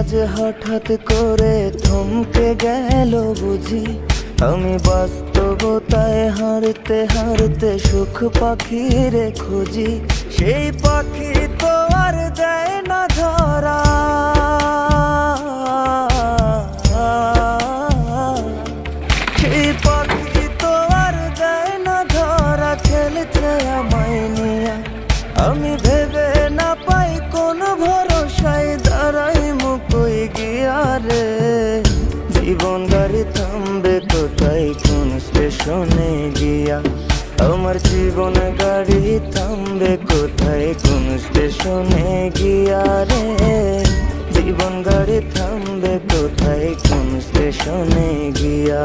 আজ হঠাৎ করে থমকে গেল বুঝি, আমি বাস্তবতায় হারতে হারতে সুখ পাখিরে খুঁজি। সেই পাখি তো আর দেয় না ধরা, সেই পাখি তো আর দেয় না ধরা, খেলছে আমায় নিয়া। আমি ভেবে না পাই কোন ভরসায় দাঁড়াই মুকই গিয়া রে। জীবন গাড়ি থামবে কোথায় কোন স্টেশনে গিয়া, আমার জীবন গাড়ি থামবে কোথায় কোন স্টেশনে গিয়া রে। জীবন গাড়ি থামবে কোথায় কোন স্টেশনে গিয়া।